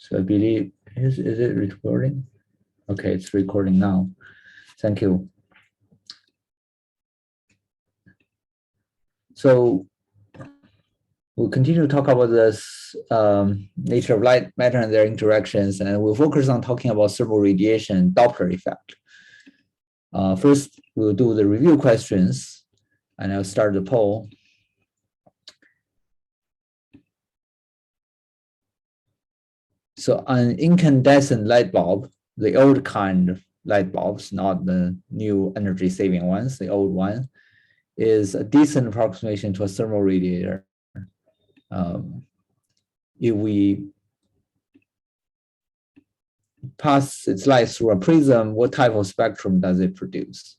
So I believe, is it recording? Okay, it's recording now. Thank you. So we'll continue to talk about this nature of light, matter, and their interactions, and we'll focus on talking about thermal radiation Doppler effect. First, we'll do the review questions, and I'll start the poll. So an incandescent light bulb, the old kind of light bulbs, not the new energy saving ones, the old one, is a decent approximation to a thermal radiator. If we pass its light through a prism, what type of spectrum does it produce?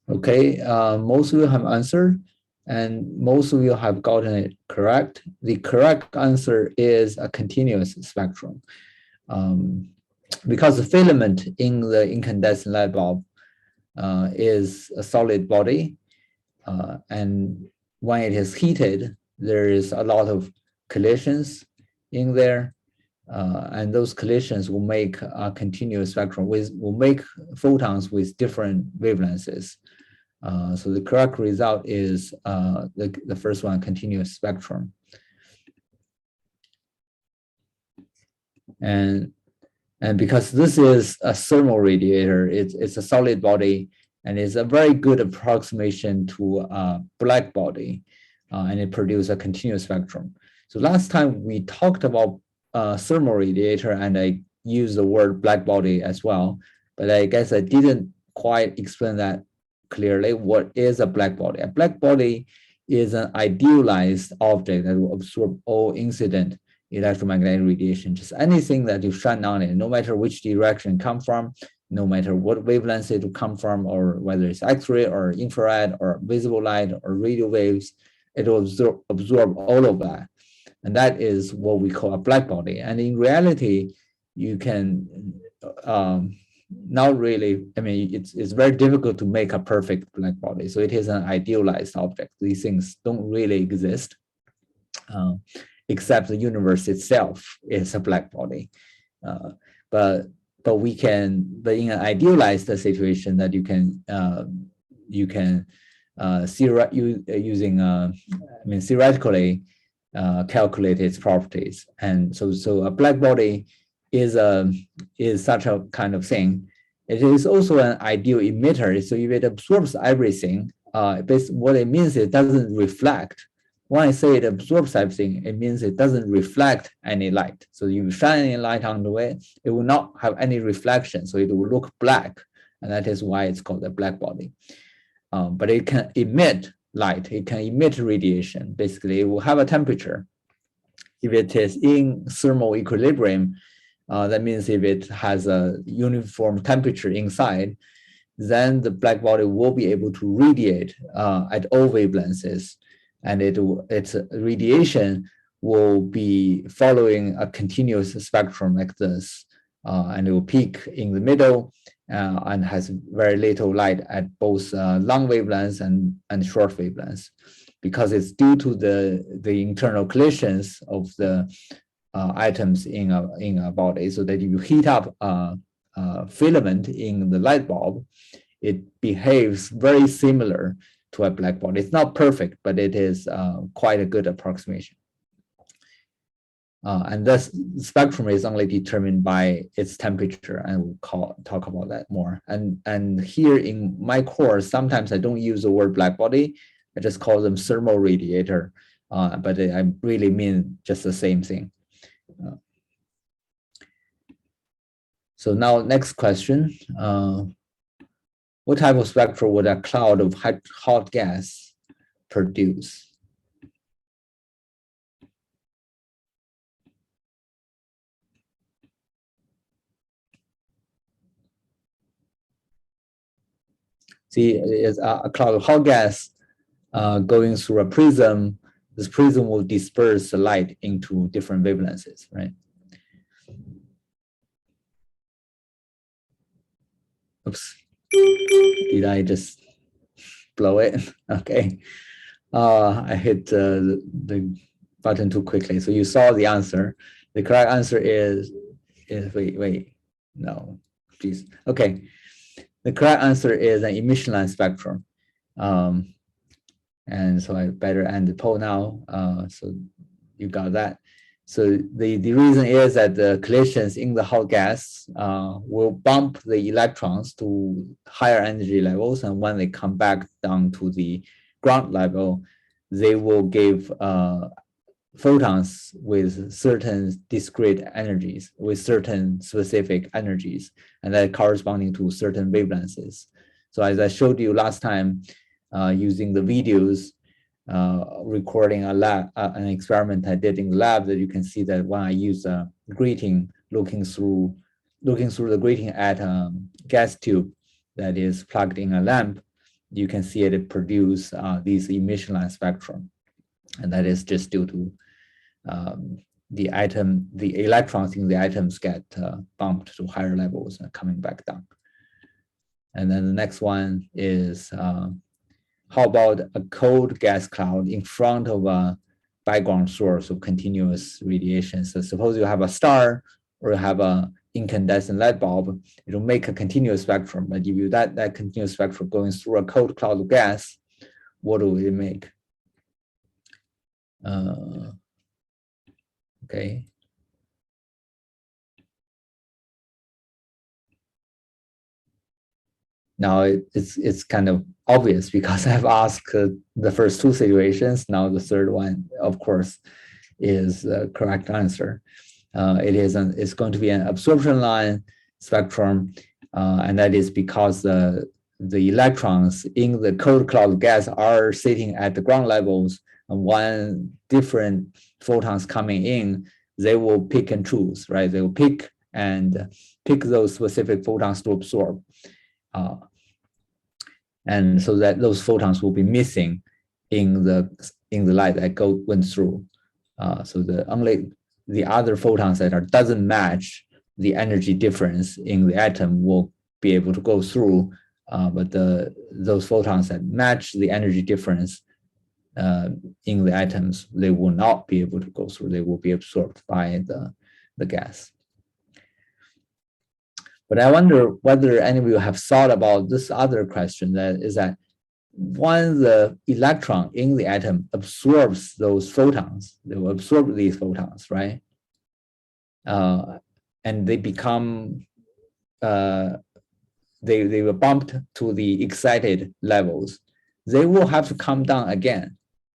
Okay, most of you have answered, and most of you have gotten it correct. The correct answer is a continuous spectrum. Because the filament in the incandescent light bulb is a solid body, and when it is heated, there is a lot of collisions in there, and those collisions will make a continuous spectrum, will make photons with different wavelengths. So the correct result is the first one, continuous spectrum. And because this is a thermal radiator, it's a solid body, and it's a very good approximation to a black body, and it produces a continuous spectrum. So last time we talked about thermal radiator, and I used the word black body as well, but I guess I didn't quite explain that clearly. What is a black body? A black body is an idealized object that will absorb all incident electromagnetic radiation, just anything that you shine on it, no matter which direction it come from, no matter what wavelength it will come from, or whether it's X-ray or infrared or visible light or radio waves, it will absorb all of that. And that is what we call a black body. And in reality, you can not really, I mean, it's very difficult to make a perfect black body. So it is an idealized object. These things don't really exist. Except the universe itself is a black body. But in an idealized situation that you can theoretically calculate its properties. And so a black body is such a kind of thing. It is also an ideal emitter. So if it absorbs everything, what it means is it doesn't reflect. When I say it absorbs everything, it means it doesn't reflect any light. So you shine any light onto it, it will not have any reflection. So it will look black. And that is why it's called a black body. But it can emit light. It can emit radiation. Basically, it will have a temperature. If it is in thermal equilibrium, that means if it has a uniform temperature inside, then the black body will be able to radiate at all wavelengths. And its radiation will be following a continuous spectrum like this, and it will peak in the middle and has very little light at both long wavelengths and short wavelengths, because it's due to the internal collisions of the atoms in a body. So that if you heat up a filament in the light bulb, it behaves very similar to a black body. It's not perfect, but it is quite a good approximation. And this spectrum is only determined by its temperature, and we'll talk about that more. And here in my course, sometimes I don't use the word black body. I just call them thermal radiator, but I really mean just the same thing. So now next question. What type of spectrum would a cloud of hot gas produce? See, it's a cloud of hot gas going through a prism. This prism will disperse the light into different wavelengths, right? Oops, did I just blow it? Okay, I hit the button too quickly. So you saw the answer. The correct answer is wait, no, please. Okay, the correct answer is an emission line spectrum. And so I better end the poll now. So you got that. So the reason is that the collisions in the hot gas will bump the electrons to higher energy levels, and when they come back down to the ground level, they will give photons with certain discrete energies, with certain specific energies, and that corresponding to certain wavelengths. So as I showed you last time, using the videos, recording an experiment I did in the lab, that you can see that when I use a grating, looking through the grating at a gas tube that is plugged in a lamp, you can see it produce these emission line spectrum, and that is just due to the electrons in the atoms get bumped to higher levels and coming back down. And then the next one is, how about a cold gas cloud in front of a background source of continuous radiation? So suppose you have a star or you have a incandescent light bulb, it'll make a continuous spectrum. But if you that continuous spectrum going through a cold cloud of gas, what will it make? Okay. Now it's kind of obvious because I've asked the first two situations. Now the third one, of course, is the correct answer. It's going to be an absorption line spectrum, and that is because the electrons in the cold cloud gas are sitting at the ground levels, and when different photons coming in, they will pick and choose, right? They will pick those specific photons to absorb. And so that those photons will be missing in the light that went through. So only the other photons that doesn't match the energy difference in the atom will be able to go through, but those photons that match the energy difference in the atoms, they will not be able to go through. They will be absorbed by the gas. But I wonder whether any of you have thought about this other question, that is that when the electron in the atom absorbs those photons, they will absorb these photons, right? And they become, they were bumped to the excited levels. They will have to come down again,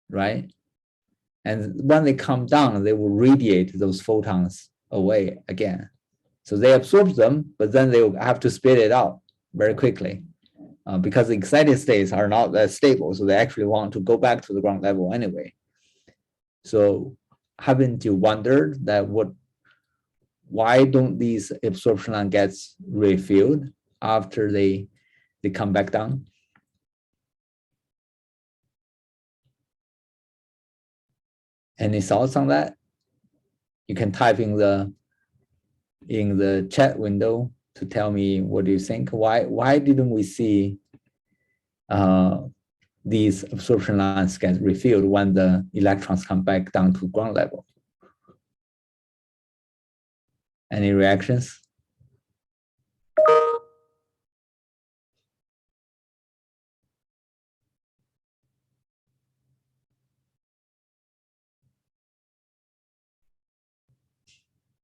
right? And when they come down, they will radiate those photons away again. So they absorb them, but then they will have to spit it out very quickly because the excited states are not that stable. So they actually want to go back to the ground level anyway. So haven't you wondered that why don't these absorption line gets refilled after they come back down? Any thoughts on that? You can type in the chat window to tell me what do you think. Why didn't we see these absorption lines get refilled when the electrons come back down to ground level? Any reactions?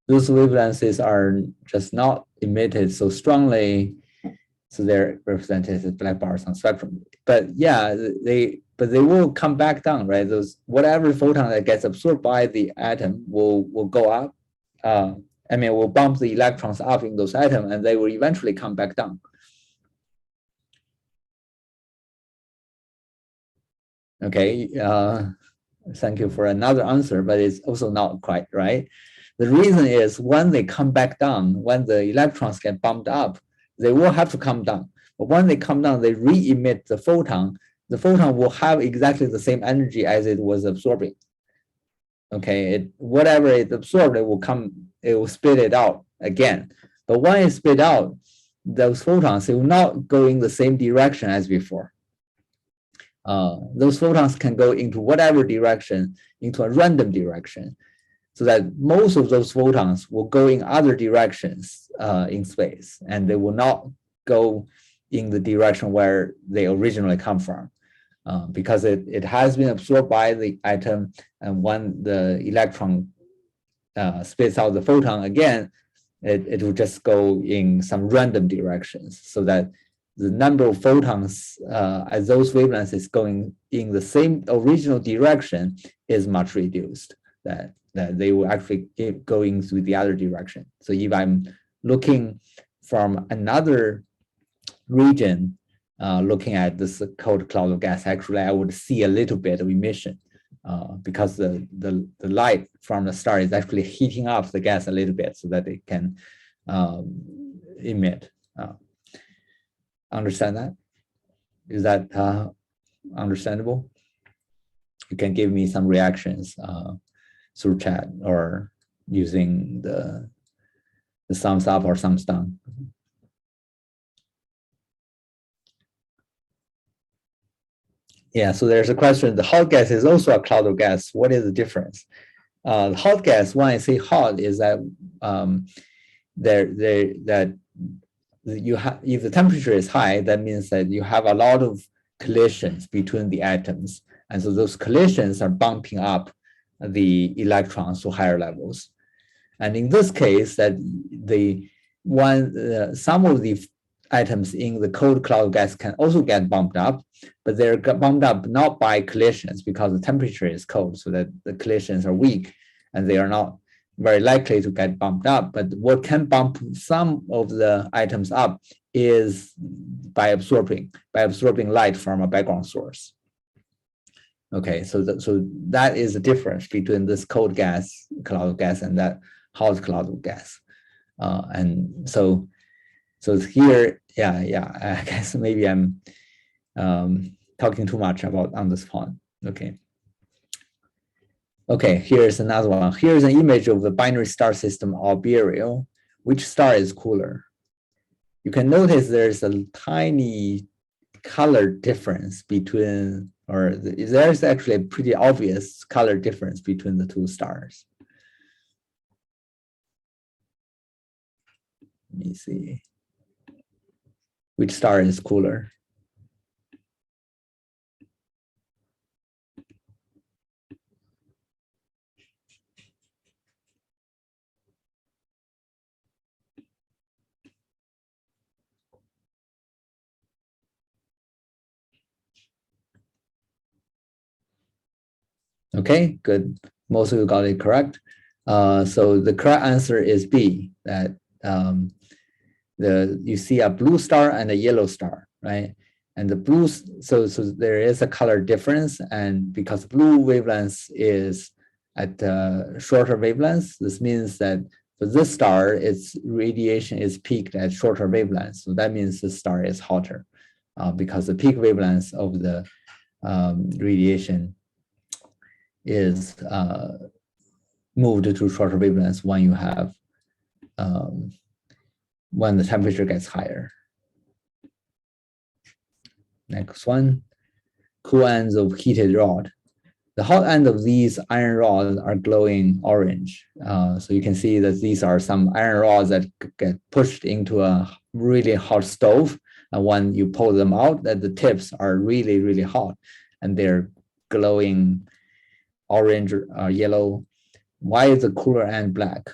Those wavelengths are just not emitted so strongly, so they're represented as black bars on spectrum. But yeah, they will come back down, right? Those whatever photon that gets absorbed by the atom will go up, I mean, will bump the electrons up in those atoms, and they will eventually come back down. Okay, thank you for another answer, but it's also not quite right. The reason is when they come back down, when the electrons get bumped up, they will have to come down. But when they come down, they re-emit the photon. The photon will have exactly the same energy as it was absorbing. Okay, whatever it absorbed, it will spit it out again. But when it spit out, those photons, they will not go in the same direction as before. Those photons can go into whatever direction, into a random direction, so that most of those photons will go in other directions in space, and they will not go in the direction where they originally come from. Because it has been absorbed by the atom, and when the electron spits out the photon again, it will just go in some random directions, so that the number of photons at those wavelengths is going in the same original direction is much reduced, that they will actually keep going through the other direction. So if I'm looking from another region, looking at this cold cloud of gas, actually I would see a little bit of emission because the light from the star is actually heating up the gas a little bit so that it can emit. Understand that? Is that understandable? You can give me some reactions through chat or using the thumbs up or thumbs down. Yeah, so there's a question. The hot gas is also a cloud of gas. What is the difference? Hot gas, when I say hot, is that you have, if the temperature is high, that means that you have a lot of collisions between the atoms, and so those collisions are bumping up the electrons to higher levels. And in this case, that some of the atoms in the cold cloud gas can also get bumped up, but they're bumped up not by collisions because the temperature is cold, so that the collisions are weak and they are not very likely to get bumped up. But what can bump some of the atoms up is by absorbing light from a background source. Okay, so that is the difference between this cold gas, cloud of gas, and that hot cloud of gas. And so here, yeah, I guess maybe I'm talking too much about on this point. Okay, here's another one. Here's an image of the binary star system Albireo. Which star is cooler? You can notice there's a tiny color difference between, or there's actually a pretty obvious color difference between the two stars. Let me see. Which star is cooler? Okay, good. Most of you got it correct. So the correct answer is B, that you see a blue star and a yellow star, right? And the blue, so there is a color difference, and because blue wavelength is at shorter wavelengths, this means that for this star, its radiation is peaked at shorter wavelengths. So that means the star is hotter because the peak wavelength of the radiation is moved to shorter wavelengths when you have when the temperature gets higher. Next one, cool ends of heated rod. The hot end of these iron rods are glowing orange. So you can see that these are some iron rods that get pushed into a really hot stove. And when you pull them out, that the tips are really, really hot and they're glowing orange or yellow. Why is the cooler end black?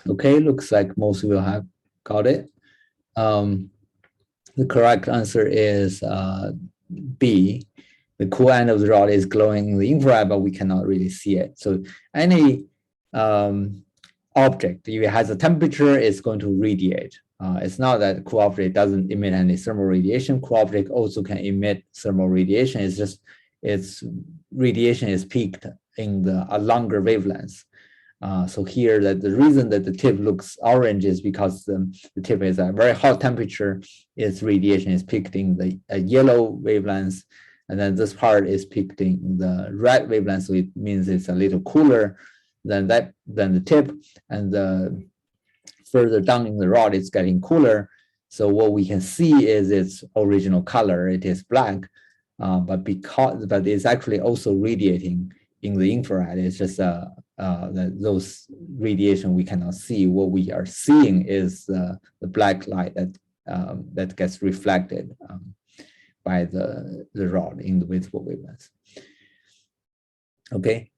Okay, looks like most of you have got it. The correct answer is B. The cool end of the rod is glowing in the infrared, but we cannot really see it. So any object, if it has a temperature, it's going to radiate. It's not that cool object doesn't emit any thermal radiation. Cool object also can emit thermal radiation. It's just its radiation is peaked in a longer wavelength. So here, that the reason that the tip looks orange is because the tip is at a very hot temperature. Its radiation is peaked in the yellow wavelength, and then this part is peaked in the red wavelength. So it means it's a little cooler than the tip, and the further down in the rod, it's getting cooler. So what we can see is its original color. It is black, but it's actually also radiating in the infrared. It's just those radiation we cannot see. What we are seeing is the black light that gets reflected by the rod in the visible wavelength. Okay,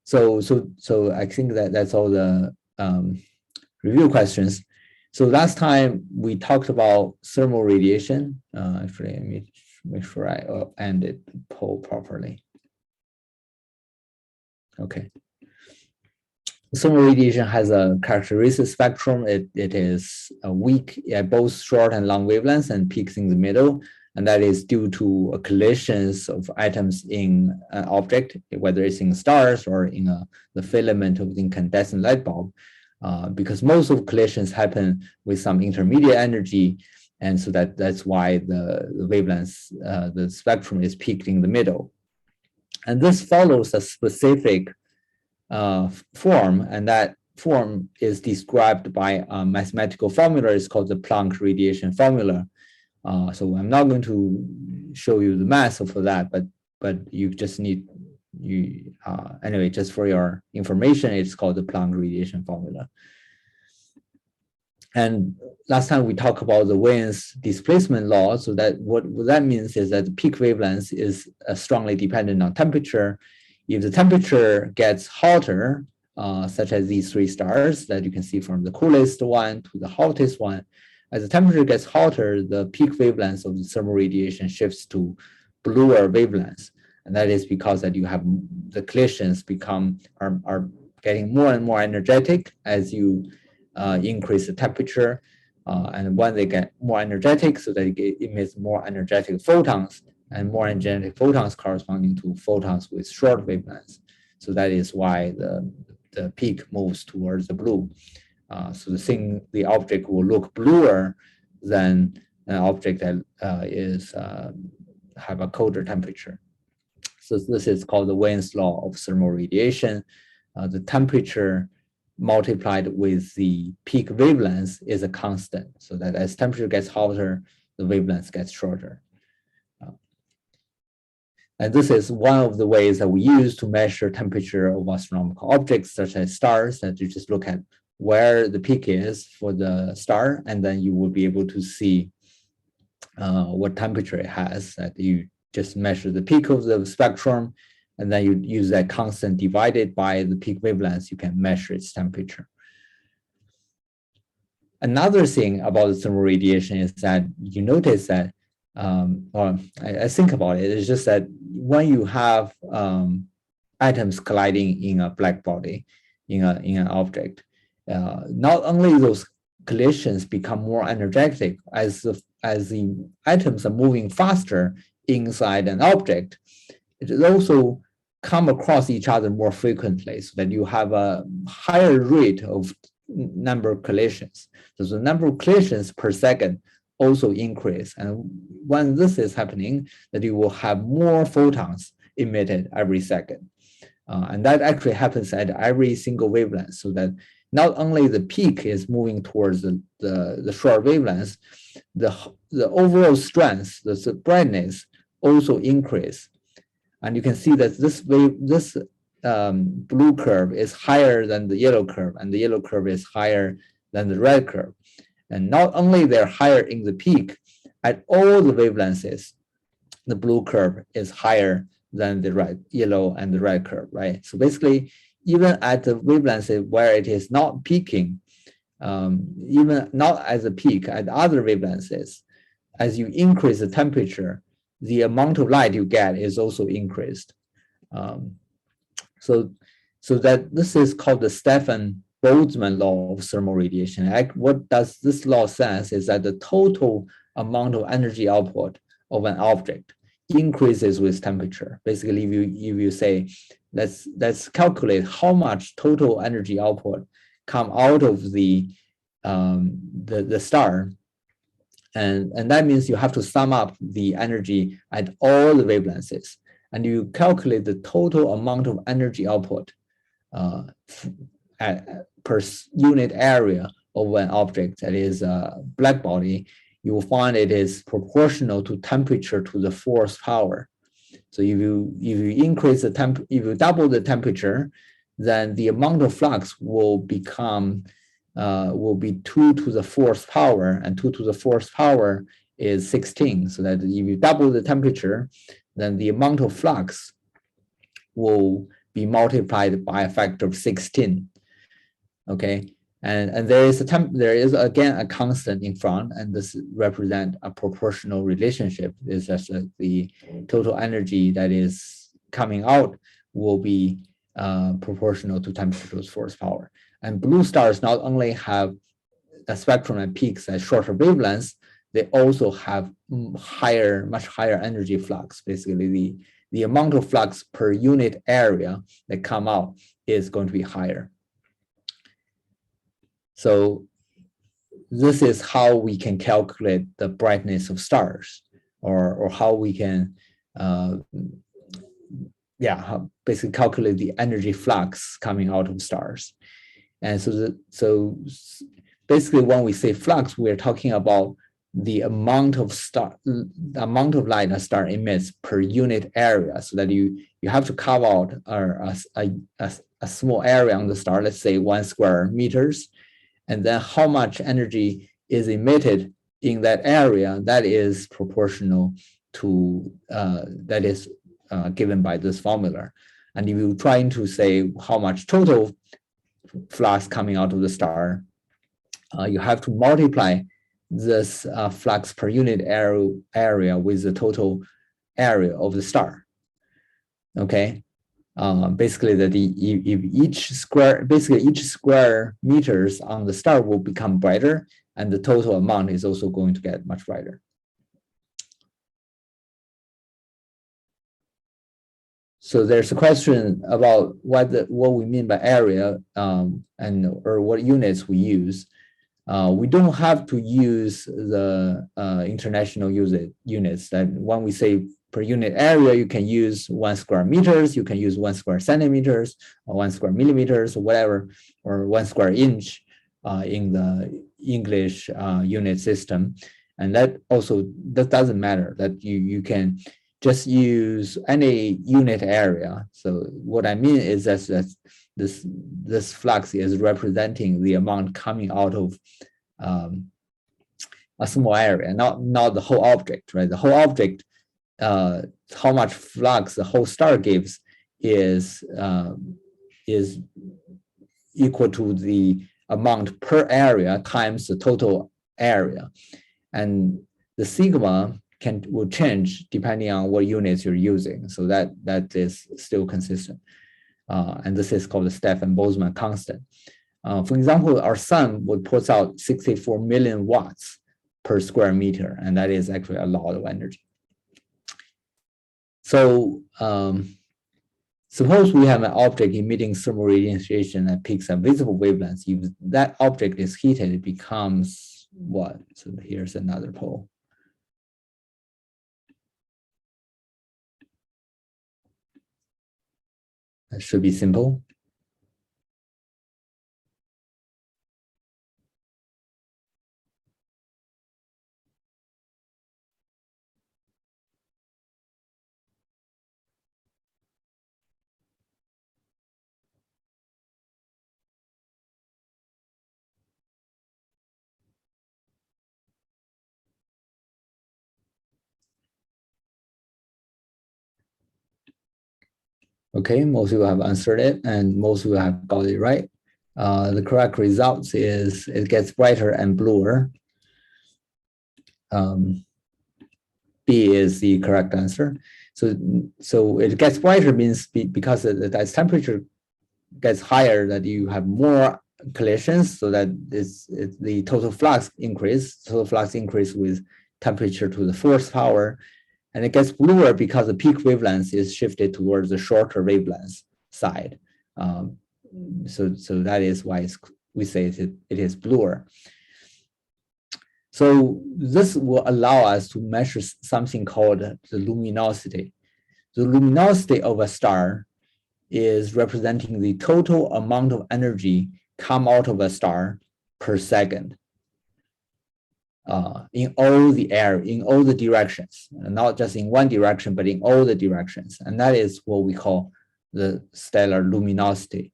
so I think that's all the review questions. So last time we talked about thermal radiation. Actually, let me make sure I ended the poll properly. Okay. Thermal radiation has a characteristic spectrum. It is weak at both short and long wavelengths and peaks in the middle. And that is due to collisions of atoms in an object, whether it's in stars or in the filament of the incandescent light bulb, because most of collisions happen with some intermediate energy. And so that's why the wavelengths, the spectrum is peaked in the middle. And this follows a specific form, and that form is described by a mathematical formula. It's called the Planck radiation formula. So I'm not going to show you the math for that, but you just need anyway, just for your information, it's called the Planck radiation formula. And last time we talked about the Wien's displacement law. So that what that means is that the peak wavelength is strongly dependent on temperature. If the temperature gets hotter, such as these three stars that you can see from the coolest one to the hottest one, as the temperature gets hotter, the peak wavelength of the thermal radiation shifts to bluer wavelengths. And that is because that you have the collisions are getting more and more energetic as you increase the temperature. And when they get more energetic, so that it emits more energetic photons, and more energetic photons corresponding to photons with short wavelengths. So that is why the peak moves towards the blue. So the object will look bluer than an object that have a colder temperature. So this is called the Wien's law of thermal radiation. The temperature multiplied with the peak wavelength is a constant, so that as temperature gets hotter, the wavelength gets shorter. And this is one of the ways that we use to measure temperature of astronomical objects, such as stars, that you just look at where the peak is for the star, and then you will be able to see what temperature it has. That you just measure the peak of the spectrum, and then you use that constant divided by the peak wavelength, you can measure its temperature. Another thing about the thermal radiation is that you notice that, or I think about it, it's just that when you have atoms colliding in a black body, in an object, not only those collisions become more energetic as the atoms are moving faster inside an object, it also come across each other more frequently, so that you have a higher rate of number of collisions. So the number of collisions per second also increase. And when this is happening, that you will have more photons emitted every second. And that actually happens at every single wavelength, so that not only the peak is moving towards the short wavelengths, the overall strength, the brightness also increase. And you can see that this blue curve is higher than the yellow curve, and the yellow curve is higher than the red curve. And not only they're higher in the peak, at all the wavelengths, the blue curve is higher than the yellow and the red curve, right? So basically, even at the wavelength where it is not peaking, even not as a peak at other wavelengths, as you increase the temperature, the amount of light you get is also increased. So that this is called the Stefan-Boltzmann law of thermal radiation. What does this law says is that the total amount of energy output of an object increases with temperature. Basically, if you say, let's calculate how much total energy output come out of the star, and that means you have to sum up the energy at all the wavelengths, and you calculate the total amount of energy output per unit area of an object that is a black body. You will find it is proportional to temperature to the fourth power. So if you increase the if you double the temperature, then the amount of flux will become will be 2 to the fourth power, and 2 to the fourth power is 16. So that if you double the temperature, then the amount of flux will be multiplied by a factor of 16. Okay, and there is again a constant in front, and this represents a proportional relationship. Is that the total energy that is coming out will be proportional to temperature to the fourth power. And blue stars not only have a spectrum and peaks at shorter wavelengths, they also have much higher energy flux. Basically, the amount of flux per unit area that come out is going to be higher. So this is how we can calculate the brightness of stars, or how we can basically calculate the energy flux coming out of stars. And so basically, when we say flux, we're talking about the amount of light a star emits per unit area, so that you have to carve out a small area on the star, let's say 1 square meters, and then how much energy is emitted in that area, that is proportional to that is given by this formula. And if you're trying to say how much total flux coming out of the star, you have to multiply this flux per unit area with the total area of the star. Okay, basically if each square meters on the star will become brighter, and the total amount is also going to get much brighter. So there's a question about what we mean by area, or what units we use. We don't have to use the international units. That when we say per unit area, you can use 1 square meters, you can use 1 square centimeters, or 1 square millimeters, or whatever, or 1 square inch in the English unit system. And that doesn't matter. That you can just use any unit area. So what I mean is that this flux is representing the amount coming out of a small area, not the whole object, right? The whole object, how much flux the whole star gives is equal to the amount per area times the total area, and the sigma will change depending on what units you're using. So that is still consistent. And this is called the Stefan-Boltzmann constant. For example, our sun would put out 64 million watts per square meter, and that is actually a lot of energy. So suppose we have an object emitting thermal radiation at peaks and visible wavelengths. If that object is heated, it becomes what? So here's another pole. That should be simple. Okay, most people have answered it, and most people have got it right. The correct result is it gets brighter and bluer. B is the correct answer. So it gets brighter means because the temperature gets higher, that you have more collisions, so that the total flux increase. Total flux increase with temperature to the fourth power, and it gets bluer because the peak wavelength is shifted towards the shorter wavelength side. So that is why we say it is bluer. So this will allow us to measure something called the luminosity. The luminosity of a star is representing the total amount of energy come out of a star per second in all the directions, not just in one direction, but in all the directions. And that is what we call the stellar luminosity.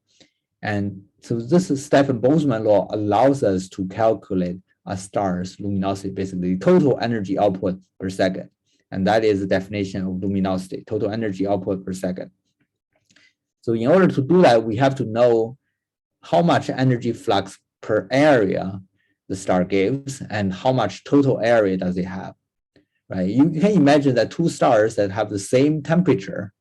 And so this Stefan-Boltzmann law allows us to calculate a star's luminosity, basically total energy output per second. And that is the definition of luminosity, total energy output per second. So in order to do that, we have to know how much energy flux per area the star gives and how much total area does it have, right? You can imagine that two stars that have the same temperature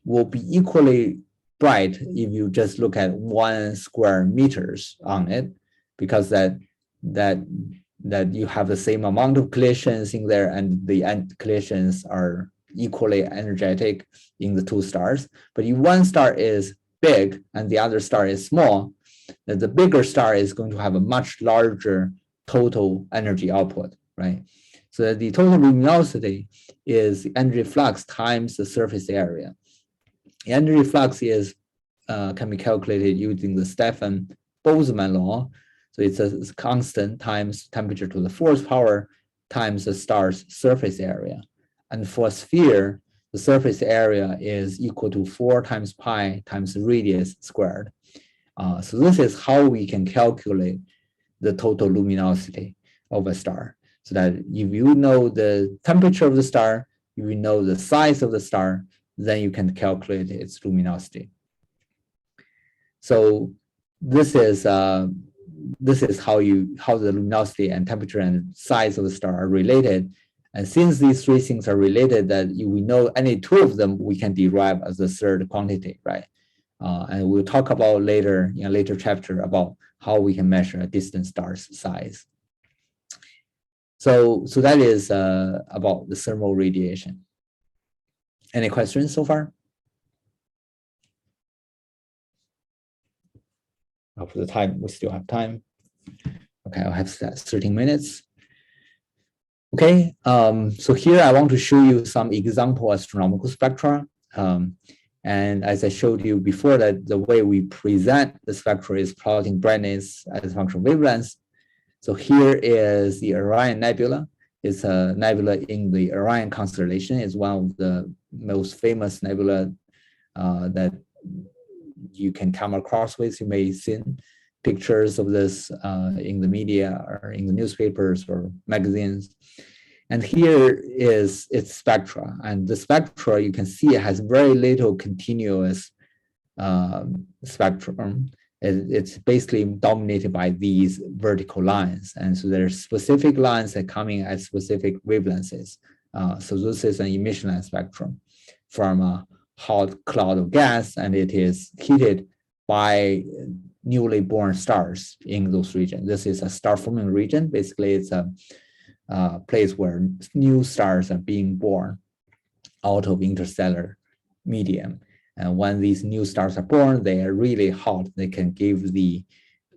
will be equally bright if you just look at 1 square meters on it, because that you have the same amount of collisions in there, and the collisions are equally energetic in the two stars. But if one star is big and the other star is small, then the bigger star is going to have a much larger total energy output, right? So that the total luminosity is the energy flux times the surface area. The energy flux is can be calculated using the Stefan-Boltzmann law. So it's a constant times temperature to the fourth power times the star's surface area. And for a sphere, the surface area is equal to 4 times pi times radius squared. So this is how we can calculate the total luminosity of a star. So that if you know the temperature of the star, if you know the size of the star, then you can calculate its luminosity. So this is how the luminosity and temperature and size of the star are related. And since these three things are related, that we know any two of them we can derive as a third quantity, right? And we'll talk about later in a later chapter about how we can measure a distant star's size. So that is about the thermal radiation. Any questions so far? For the time, we still have time. Okay, I'll have 13 minutes. Okay, so here I want to show you some example astronomical spectra. And as I showed you before, that the way we present the spectra is plotting brightness as a function of wavelength. So here is the Orion Nebula. It's a nebula in the Orion constellation. It's one of the most famous nebula that you can come across with. You may have seen pictures of this in the media or in the newspapers or magazines. And here is its spectra. And the spectra, you can see it has very little continuous spectrum. It's basically dominated by these vertical lines. And so there's specific lines that are coming at specific wavelengths. So this is an emission line spectrum from a hot cloud of gas, and it is heated by newly born stars in those regions. This is a star forming region. Basically, it's a place where new stars are being born out of interstellar medium. And when these new stars are born, they are really hot. They can give the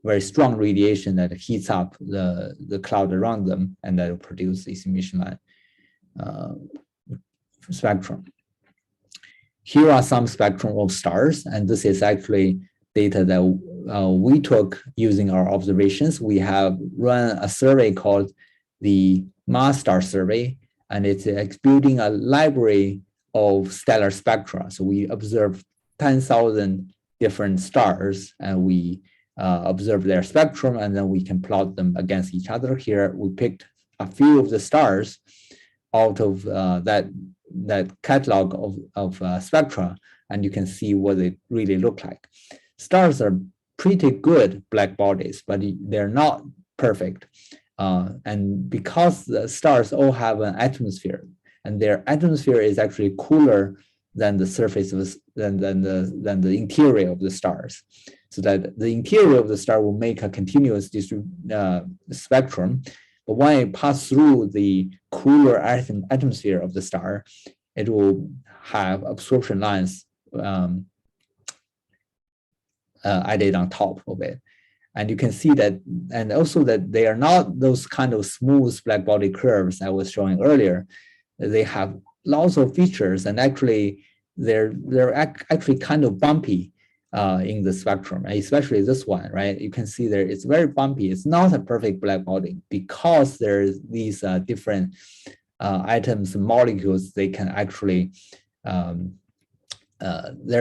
very strong radiation that heats up the cloud around them, and that will produce this emission line spectrum. Here are some spectrum of stars, and this is actually data that we took using our observations. We have run a survey called the Mass Star Survey, and it's building a library of stellar spectra. So we observed 10,000 different stars, and we observe their spectrum, and then we can plot them against each other. Here we picked a few of the stars out of that catalog of spectra, and you can see what they really look like. Stars are pretty good black bodies, but they're not perfect. And because the stars all have an atmosphere, and their atmosphere is actually cooler than the surface of than the interior of the stars, so that the interior of the star will make a continuous spectrum. But when it passes through the cooler atmosphere of the star, it will have absorption lines added on top of it. And you can see that, and also that they are not those kind of smooth black body curves I was showing earlier. They have lots of features, and actually they're actually kind of bumpy in the spectrum, especially this one, right? You can see there it's very bumpy. It's not a perfect black body because there's these different atoms and molecules. They can actually they're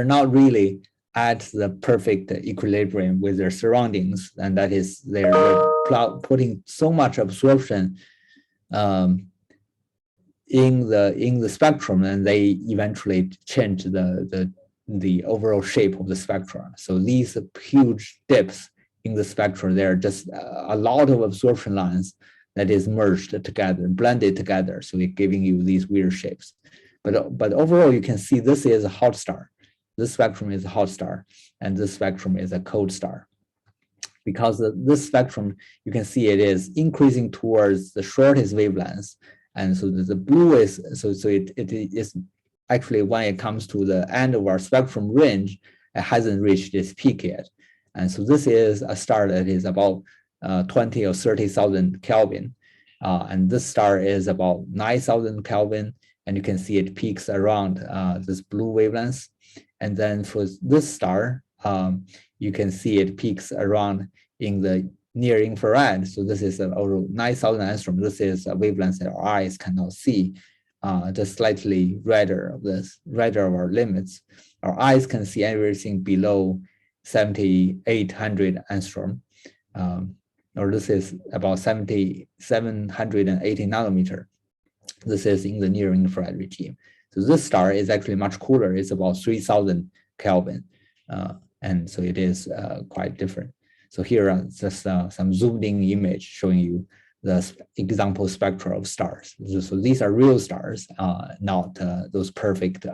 not really at the perfect equilibrium with their surroundings, and that is they're putting so much absorption in the spectrum, and they eventually change the overall shape of the spectrum. So these huge dips in the spectrum, there are just a lot of absorption lines that is merged together, blended together, so they're giving you these weird shapes. But overall, you can see this is a hot star. This spectrum is a hot star, and this spectrum is a cold star. Because this spectrum, you can see it is increasing towards the shortest wavelengths, and so the blue is it is actually, when it comes to the end of our spectrum range, it hasn't reached its peak yet. And so this is a star that is about 20 or 30,000 Kelvin, and this star is about 9,000 Kelvin, and you can see it peaks around this blue wavelengths. And then for this star, you can see it peaks around in the near infrared. So this is over 9,000 angstrom. This is a wavelength that our eyes cannot see, just slightly redder of our limits. Our eyes can see everything below 7,800 angstrom, or this is about 780 nanometer. This is in the near infrared regime. So this star is actually much cooler. It's about 3,000 Kelvin. And so it is quite different. So here are just some zoomed in image showing you the example spectra of stars. So these are real stars, not those perfect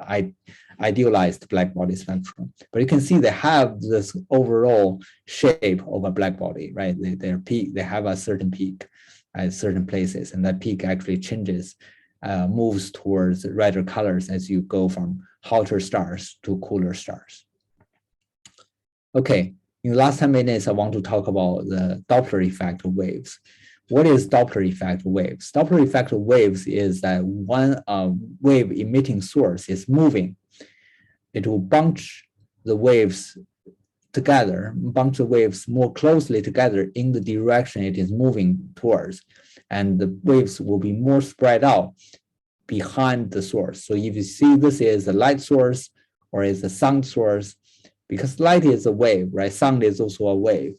idealized black body spectrum. But you can see they have this overall shape of a black body, right? They have a certain peak at certain places, and that peak actually changes, moves towards redder colors as you go from hotter stars to cooler stars. Okay, in the last 10 minutes, I want to talk about the Doppler effect of waves. What is Doppler effect of waves? Doppler effect of waves is that when a wave emitting source is moving, it will bunch the waves together, bunch the waves more closely together in the direction it is moving towards. And the waves will be more spread out behind the source. So if you see this is a light source or is a sound source, because light is a wave, right? Sound is also a wave.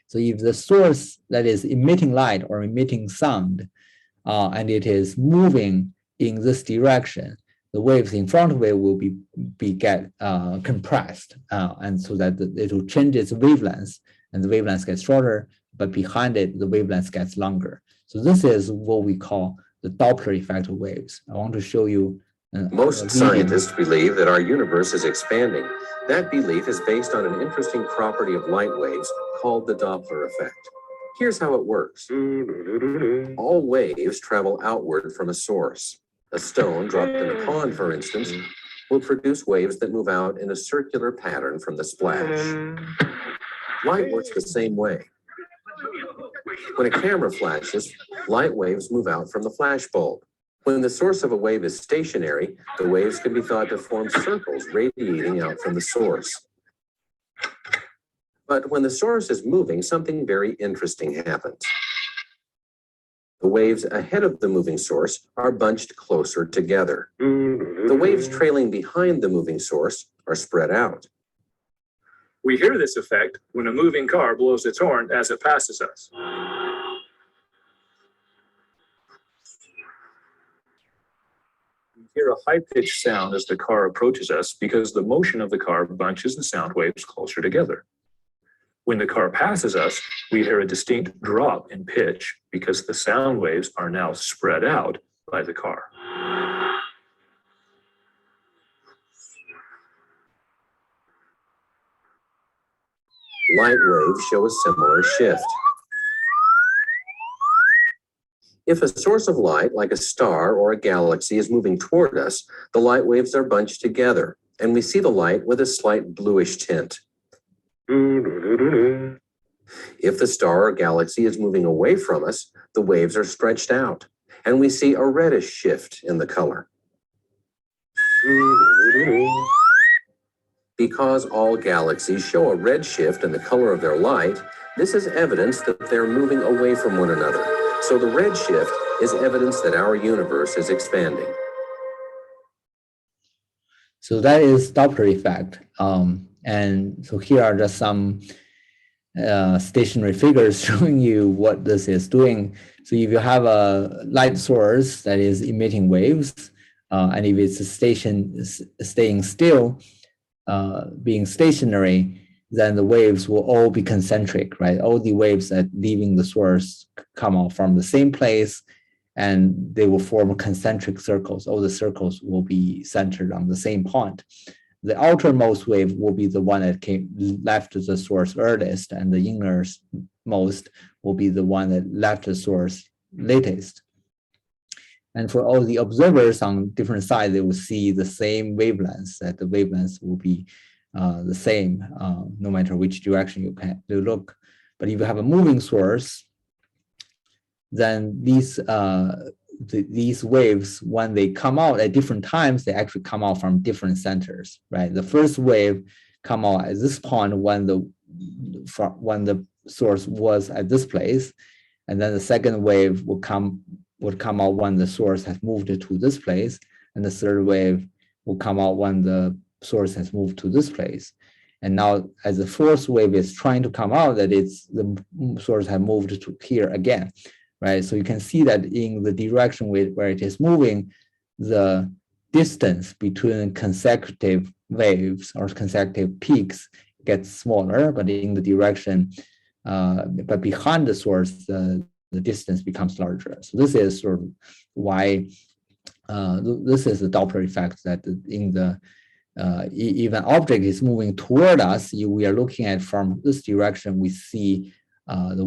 So if the source that is emitting light or emitting sound, and it is moving in this direction, the waves in front of it will get compressed, and so that it will change its wavelengths, and the wavelengths get shorter, but behind it, the wavelengths gets longer. So this is what we call the Doppler effect of waves. I want to show you. Most scientists believe that our universe is expanding. That belief is based on an interesting property of light waves called the Doppler effect. Here's how it works. All waves travel outward from a source. A stone dropped in a pond, for instance, will produce waves that move out in a circular pattern from the splash. Light works the same way. When a camera flashes, light waves move out from the flash bulb. When the source of a wave is stationary, the waves can be thought to form circles radiating out from the source. But when the source is moving, something very interesting happens. The waves ahead of the moving source are bunched closer together. The waves trailing behind the moving source are spread out. We hear this effect when a moving car blows its horn as it passes us. hear a high-pitched sound as the car approaches us because the motion of the car bunches the sound waves closer together. When the car passes us, we hear a distinct drop in pitch because the sound waves are now spread out by the car. Light waves show a similar shift. If a source of light, like a star or a galaxy, is moving toward us, the light waves are bunched together, and we see the light with a slight bluish tint. If the star or galaxy is moving away from us, the waves are stretched out, and we see a reddish shift in the color. Because all galaxies show a red shift in the color of their light, this is evidence that they're moving away from one another. So the red shift is evidence that our universe is expanding. So that is Doppler effect. And so here are just some stationary figures showing you what this is doing. So if you have a light source that is emitting waves, and if it's staying still, being stationary, then the waves will all be concentric, right? All the waves that leaving the source come out from the same place, and they will form concentric circles. All the circles will be centered on the same point. The outermost wave will be the one that left the source earliest, and the innermost will be the one that left the source latest. And for all the observers on different sides, they will see the same wavelengths, that the wavelengths will be the same, no matter which direction you look. But if you have a moving source, then these waves, when they come out at different times, they actually come out from different centers, right? The first wave come out at this point when the source was at this place, and then the second wave would come out when the source has moved to this place, and the third wave will come out when the source has moved to this place. And now, as the fourth wave is trying to come out, that the source has moved to here again, right? So you can see that in the direction where it is moving, the distance between consecutive waves or consecutive peaks gets smaller, but in the direction, but behind the source, the distance becomes larger. So this is sort of why this is the Doppler effect, that in the if an object is moving toward us, we are looking at from this direction, we see the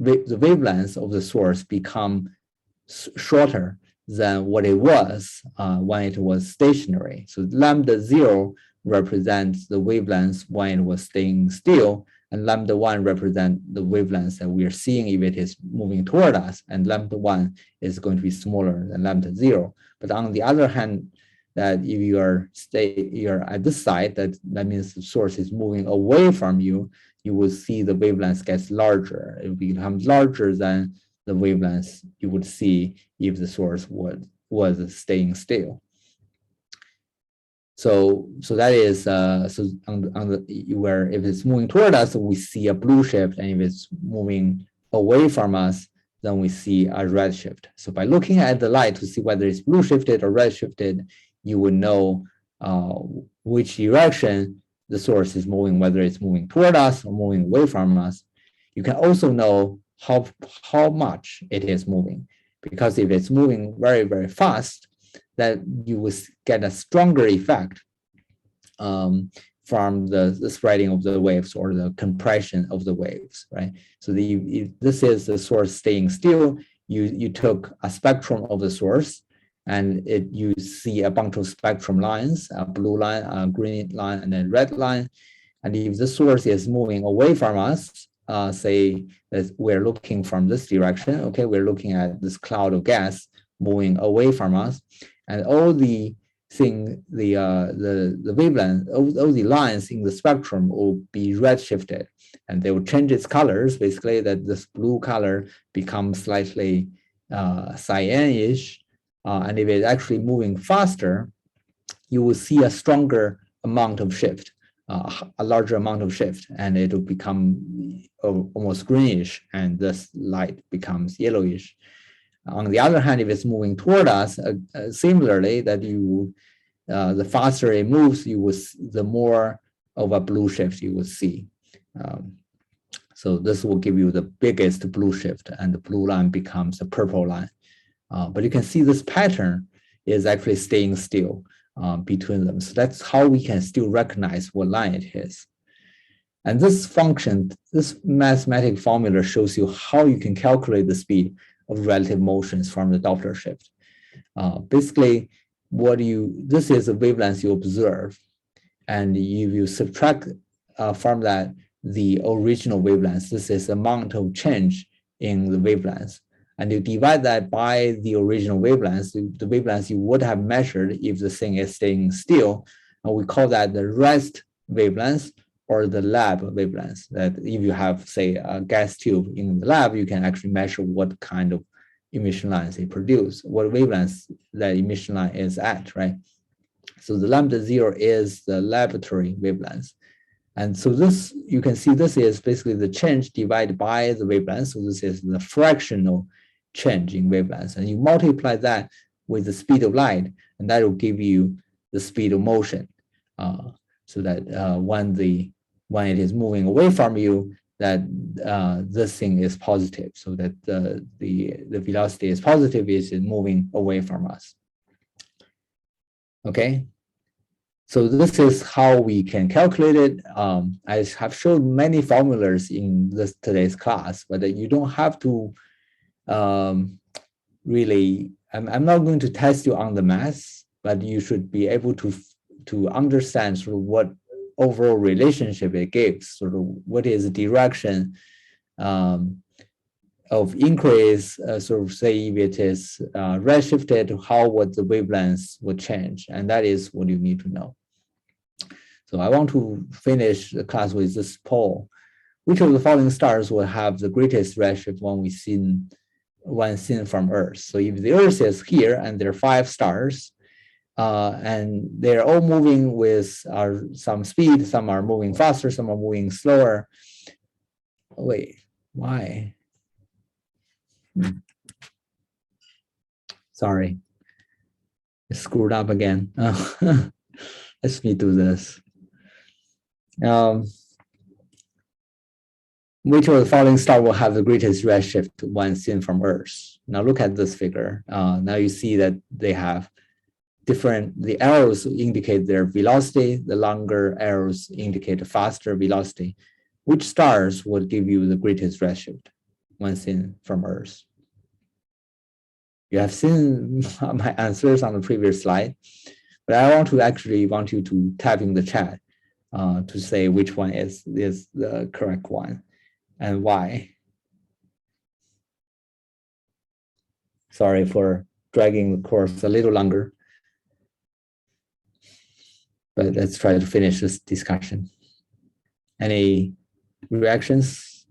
wavelengths of the source become shorter than what it was when it was stationary. So lambda 0 represents the wavelengths when it was staying still, and lambda 1 represents the wavelengths that we are seeing if it is moving toward us, and lambda 1 is going to be smaller than lambda 0. But on the other hand, that if you're at this side, that means the source is moving away from you, you will see the wavelength gets larger. It will become larger than the wavelengths you would see if the source was staying still. So that is so on the where if it's moving toward us, we see a blue shift, and if it's moving away from us, then we see a red shift. So by looking at the light to see whether it's blue shifted or red shifted, you would know which direction the source is moving, whether it's moving toward us or moving away from us. You can also know how much it is moving, because if it's moving very, very fast, that you will get a stronger effect from the spreading of the waves or the compression of the waves, right? So if this is the source staying still, you took a spectrum of the source, and you see a bunch of spectrum lines, a blue line, a green line, and a red line. And if the source is moving away from us, say that we're looking from this direction, okay, we're looking at this cloud of gas moving away from us, and all the wavelength, all the lines in the spectrum will be red shifted, and they will change its colors, basically that this blue color becomes slightly cyanish, and if it's actually moving faster, you will see a stronger amount of shift, a larger amount of shift, and it will become almost greenish, and this light becomes yellowish. On the other hand, if it's moving toward us, similarly, that the faster it moves, the more of a blue shift you will see. So this will give you the biggest blue shift, and the blue line becomes a purple line. But you can see this pattern is actually staying still between them. So that's how we can still recognize what line it is. And this function, this mathematical formula shows you how you can calculate the speed of relative motions from the Doppler shift. Basically, this is the wavelength you observe, and if you subtract from that the original wavelength, this is the amount of change in the wavelength, and you divide that by the original wavelength, the wavelength you would have measured if the thing is staying still, and we call that the rest wavelength or the lab wavelength. That if you have, say, a gas tube in the lab, you can actually measure what kind of emission lines it produces, what wavelength that emission line is at, right? So the lambda 0 is the laboratory wavelength. And so this, you can see this is basically the change divided by the wavelength. So this is the fractional change in wavelength. And you multiply that with the speed of light, and that will give you the speed of motion. So that when it is moving away from you, that this thing is positive, so that the velocity is positive, is moving away from us. Okay, so this is how we can calculate it. I have shown many formulas in today's class, but you don't have to really. I'm not going to test you on the math, but you should be able to understand sort of what overall relationship it gives, sort of what is the direction of increase, sort of say if it is redshifted, how would the wavelengths would change, and that is what you need to know. So I want to finish the class with this poll. Which of the following stars will have the greatest redshift when seen from Earth? So if the Earth is here and there are 5 stars, and they're all moving with some speed, some are moving faster, some are moving slower. Wait, why? Sorry, I screwed up again. Let me do this. Which of the following star will have the greatest redshift when seen from Earth? Now look at this figure. Now you see that they have the arrows indicate their velocity, the longer arrows indicate a faster velocity. Which stars would give you the greatest redshift when seen from Earth? You have seen my answers on the previous slide, but I want you to type in the chat to say which one is the correct one and why. Sorry for dragging the course a little longer, but let's try to finish this discussion. Any reactions?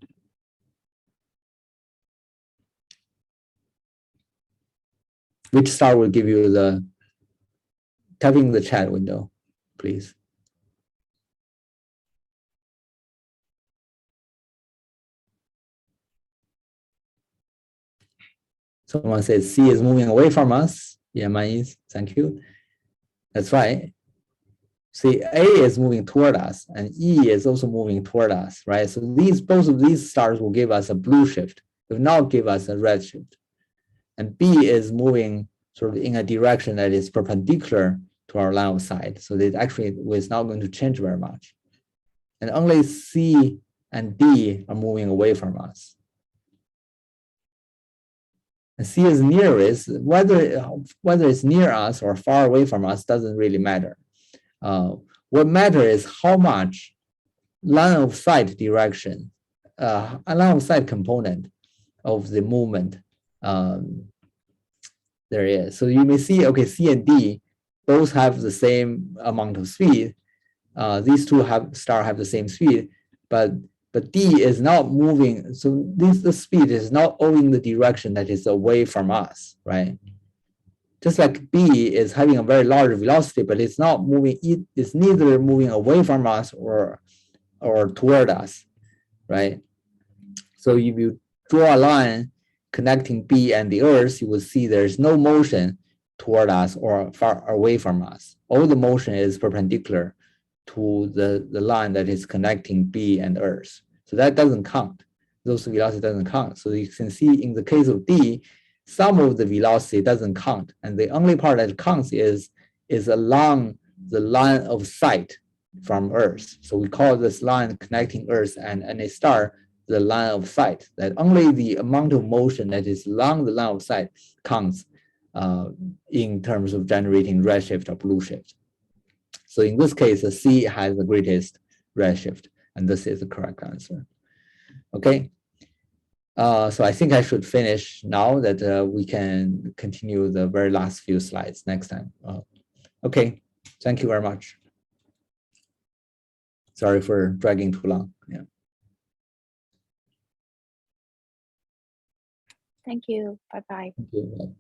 Which star will give you the, type in the chat window, please. Someone says C is moving away from us. Yeah, mine is. Thank you. That's right. See, A is moving toward us, and E is also moving toward us, right? So both of these stars will give us a blue shift. It will not give us a red shift. And B is moving sort of in a direction that is perpendicular to our line of sight. So that actually is not going to change very much. And only C and D are moving away from us. And C is near us. Whether it's near us or far away from us doesn't really matter. What matters is how much line of sight direction, a line of sight component of the movement there is. So you may see, okay, C and D both have the same amount of speed. These two stars have the same speed, but D is not moving. So the speed is not owing the direction that is away from us, right? Just like B is having a very large velocity, but it's not moving. It's neither moving away from us or toward us, right? So if you draw a line connecting B and the Earth, you will see there's no motion toward us or far away from us. All the motion is perpendicular to the line that is connecting B and Earth. So that doesn't count. Those velocity doesn't count. So you can see in the case of D, some of the velocity doesn't count. And the only part that counts is along the line of sight from Earth. So we call this line connecting Earth and a star the line of sight, that only the amount of motion that is along the line of sight counts in terms of generating redshift or blue shift. So in this case, the C has the greatest redshift, and this is the correct answer. Okay. So I think I should finish now that we can continue the very last few slides next time. Okay, thank you very much. Sorry for dragging too long. Yeah. Thank you. Bye-bye. Thank you. Bye.